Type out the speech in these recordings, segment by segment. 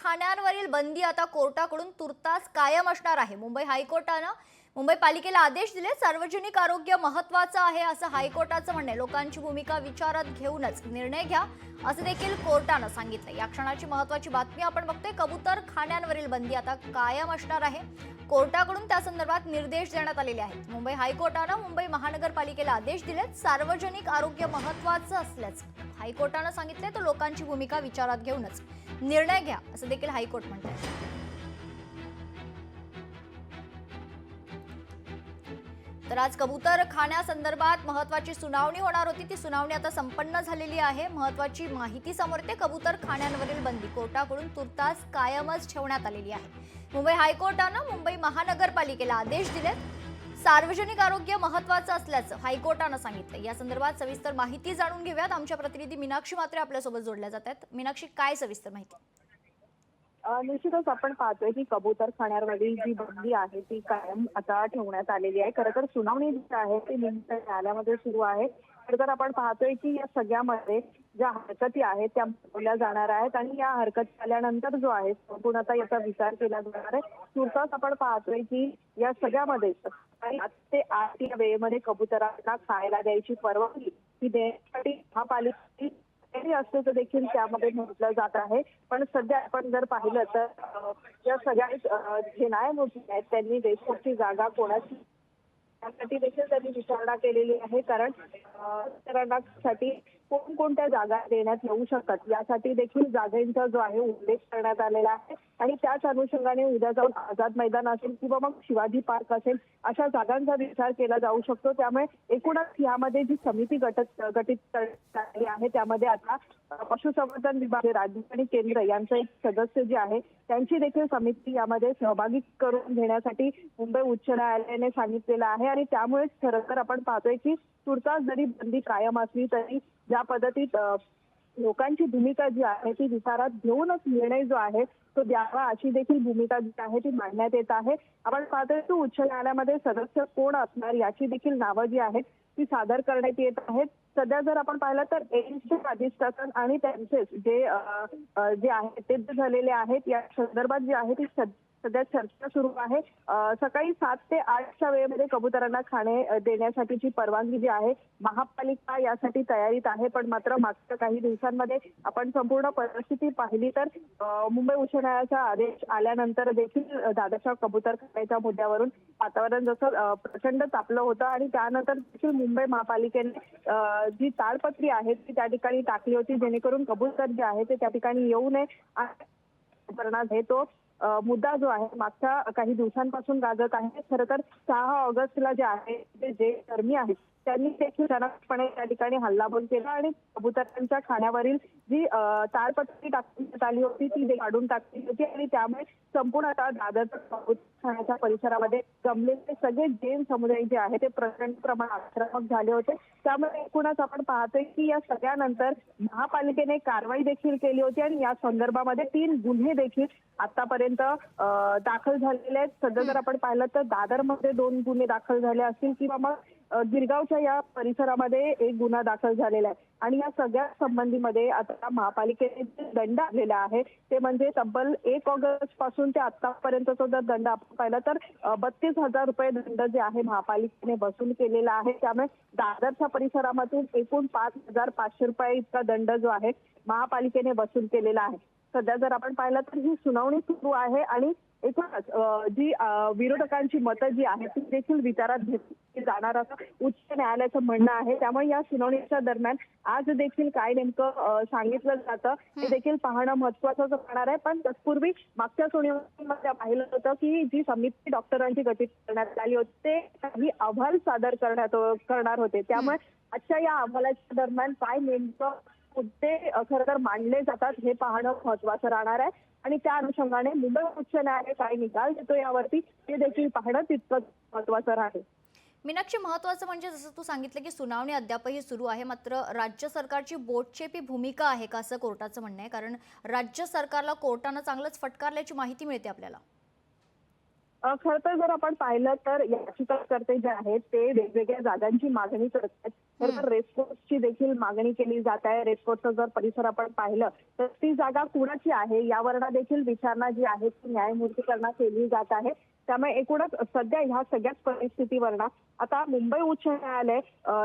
खाण्यांवरील बंदी आता कोर्टाकडून तुर्तास कायम असणार आहे। मुंबई हायकोर्टानं मुंबई पालिकेला आदेश दिले। सार्वजनिक आरोग्य महत्त्वाचं आहे असं हायकोर्टाचं म्हणणे। लोकांची भूमिका विचारात घेऊनच निर्णय घ्या असं देखील कोर्टानं सांगितलं। या क्षणाची महत्त्वाची बातमी आपण बघतोय। कबूतर खाण्यांवरील बंदी आता कायम असणार आहे। कोर्टाकडून त्या संदर्भात निर्देश देण्यात आलेले आहेत। मुंबई हायकोर्टानं मुंबई महानगरपालिकेला आदेश दिलेत। सार्वजनिक आरोग्य महत्त्वाचं असल्याचं हायकोर्टानं सांगितले। तर लोकांची भूमिका विचारात घेऊनच निर्णय घ्या असं देखील हायकोर्ट म्हणतात। तर आज कबूतर खाण्यासंदर्भात महत्त्वाची सुनावणी होणार होती। ती सुनावणी आता संपन्न झालेली आहे। महत्त्वाची माहिती समोर येते। कबूतर खाण्यांवरील बंदी कोर्टाकडून तुर्तास कायमच ठेवण्यात आलेली आहे। मुंबई हायकोर्टानं मुंबई महानगरपालिकेला आदेश दिलेत। सार्वजनिक आरोग्य महत्त्वाचं असल्याचं हायकोर्टानं सांगितलं। या संदर्भात सविस्तर माहिती जाणून घेऊयात। आमच्या प्रतिनिधी मीनाक्षी मात्रे आपल्यासोबत जोडल्या जात आहेत। मीनाक्षी, काय सविस्तर माहिती? निश्चितच आपण पाहतोय की कबूतर खाण्यावरील जी बंदी आहे ती कायम आता ठेवण्यात आलेली आहे। खरं तर सुनावणी जी आहे ती नेमक्या न्यायालयामध्ये सुरू आहे। खरं तर आपण पाहतोय की या सगळ्यामध्ये ज्या हरकती आहेत त्या बोलल्या जाणार आहेत आणि या हरकती आल्यानंतर जो आहे संपूर्णतः याचा विचार केला जाणार आहे। तुर्तास आपण पाहतोय की या सगळ्यामध्ये 7 ते 8 या वेळेमध्ये कबुतरांना खायला द्यायची परवानगी ही देण्यासाठी महापालिकेची तयारी असल्याचं देखील त्यामध्ये म्हटलं जात आहे। पण सध्या आपण जर पाहिलं तर या सगळ्या जे न्यायमूर्ती आहेत त्यांनी देशमुखची जागा कोणाची यासाठी देखील त्यांनी विचारणा केलेली आहे। कारण साठी कोणकोणत्या जागा देण्यात येऊ शकतात यासाठी देखील जागांचा जो आहे उल्लेख करण्यात आलेला आहे। आणि त्याच अनुषंगाने उद्या जाऊन आझाद मैदान असेल किंवा मग शिवाजी पार्क असेल अशा जागांचा विचार केला जाऊ शकतो। त्यामुळे एकूणच यामध्ये जी समिती गठीत करण्यात आली आहे त्यामध्ये आता पशुसंवर्धन विभाग, राज्य आणि केंद्र यांचं एक सदस्य जे आहे त्यांची देखील समिती यामध्ये सहभागी करून घेण्यासाठी मुंबई उच्च न्यायालयाने सांगितलेलं आहे। आणि त्यामुळेच खरं तर आपण पाहतोय की तुर्तास जरी बंदी कायम असली तरी ज्या पद्धतीत लोकांची भूमिका जी आहे ती विचारात घेऊनच निर्णय जो आहे तो द्यावा अशी देखील भूमिका जी आहे ती मांडण्यात येत आहे। आपण पाहतोय की उच्च न्यायालयामध्ये सदस्य कोण असणार याची देखील नावं जी आहेत ती सादर करण्यात येत आहेत। सध्या जर आपण पाहिलं तर एम्सचे अधिष्ठाता आणि त्यांचे जे आहेत ते झालेले आहेत या संदर्भात जी आहे ती सध्या चर्चा सुरू आहे। सकाळी 7 ते 8च्या वेळेमध्ये कबुतरांना खाणे देण्यासाठीची परवानगी जी आहे महापालिका यासाठी तयारीत आहे। पण मात्र मागच्या काही दिवसांमध्ये आपण संपूर्ण परिस्थिती पाहिली तर मुंबई उच्च न्यायालयाचा आदेश आल्यानंतर देखील दादाच्या कबूतर खाण्याच्या मुद्द्यावरून वातावरण जसं प्रचंड तापलं होतं आणि त्यानंतर देखील मुंबई महापालिकेने जी ताडपत्री आहे ती त्या ठिकाणी टाकली होती जेणेकरून कबूतर जे आहे ते त्या ठिकाणी येऊ नये आहे तो मुद्दा जो आहे मागच्या काही दिवसांपासून गाजत आहे। खरं तर 6 ऑगस्टला जे आहे ते जे कर्मी आहेत त्यांनी देखील जनकपणे त्या ठिकाणी हल्लाबोल केला आणि कबुतरांच्या खाण्यावरील जी ताडपत्री टाकण्यात आली होती ती काढून टाकली होती। आणि त्यामुळे संपूर्ण आता दादरच्या कबूतर खाण्याच्या परिसरामध्ये जमलेले सगळे जैन समुदाय जे आहे ते प्रचंड प्रमाणात आक्रमक झाले होते। त्यामुळे एकूणच आपण पाहतोय की या सगळ्यानंतर महापालिकेने कारवाई देखील केली होती आणि या संदर्भामध्ये 3 गुन्हे देखील आतापर्यंत दाखल झालेले आहेत। सध्या जर आपण पाहिलं तर दादरमध्ये 2 गुन्हे दाखल झाले असतील किंवा मग गिरगावच्या या परिसरामध्ये एक गुन्हा दाखल झालेला आहे। आणि या सगळ्या संबंधीमध्ये आता महापालिकेने दंड आलेला आहे ते म्हणजे तब्बल 1 ऑगस्ट पासून ते आतापर्यंतचा जर दंड आपण पाहिला तर 32,000 रुपये दंड जे आहे महापालिकेने वसूल केलेला आहे। त्यामुळे दादरच्या परिसरामधून एकूण 5,500 रुपये इतका दंड जो आहे महापालिकेने वसूल केलेला आहे। सध्या जर आपण पाहिलं तर ही सुनावणी सुरू आहे आणि एकूणच जी विरोधकांची मतं जी आहेत ती देखील विचारात घेतली जाणार असं उच्च न्यायालयाचं म्हणणं आहे। त्यामुळे या सुनावणीच्या दरम्यान आज देखील काय नेमकं सांगितलं जातं हे देखील पाहणं महत्त्वाचं राहणार आहे। पण तत्पूर्वी मागच्या सुनावणीमध्ये पाहिलं होतं की जी समिती डॉक्टरांची गठीत करण्यात आली होती ते काही अहवाल सादर करणार होते। त्यामुळे आजच्या या अहवालाच्या दरम्यान काय नेमकं मुद्दे खरं तर मांडले जातात हे पाहणं महत्त्वाचं राहणार आहे। आणि त्या अनुषंगाने मुंबई उच्च न्यायालय काय निकाल देतो यावरती ते देखील पाहणं तितकंच महत्त्वाचं राहील। मीनाक्षी, महत्त्वाचं म्हणजे जसं तू सांगितलं की सुनावणी अद्यापही सुरू आहे, मात्र राज्य सरकारची बोटचेपी भूमिका आहे का असं कोर्टाचं म्हणणं आहे, कारण राज्य सरकारला कोर्टानं चांगलंच फटकारल्याची माहिती मिळते आपल्याला। खरं तर जर आपण पाहिलं तर याचिकाकर्ते जे आहेत ते वेगवेगळ्या जागांची मागणी करतात तर रेसकोर्सची देखील मागणी केली जात आहे. रेसकोर्सचा जर परिसर आपण पाहिलं तर ती जागा कुणाची आहे यावर देखील विचारणा जी आहे ती न्यायमूर्तीकरणात केली जात आहे. त्यामुळे एकूणच सध्या ह्या सगळ्याच परिस्थितीवर आता मुंबई उच्च न्यायालय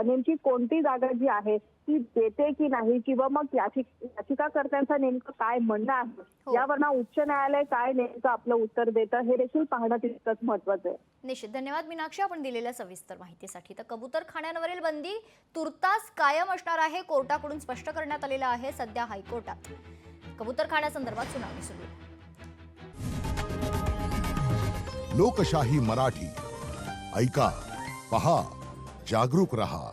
नेमकी कोणती जागा जी आहे ती देते की नाही, किंवा मग याचिकाकर्त्यांचं नेमकं काय म्हणणं आहे यावर उच्च न्यायालय काय नेमकं आपलं उत्तर देतं हे देखील पाहणं तितकंच महत्वाचं आहे. निश्चित. धन्यवाद मीनाक्षी, आपण दिलेल्या सविस्तर माहितीसाठी. तर कबूतरखान्यांवरील बंदी तुर्तास कायम असणार आहे, कोर्टाकडून स्पष्ट करण्यात आलेलं आहे. सध्या हायकोर्टात कबूतरखान्यासंदर्भात सुनावणी सुरू आहे. लोकशाही मराठी ऐका, पहा, जागरूक रहा.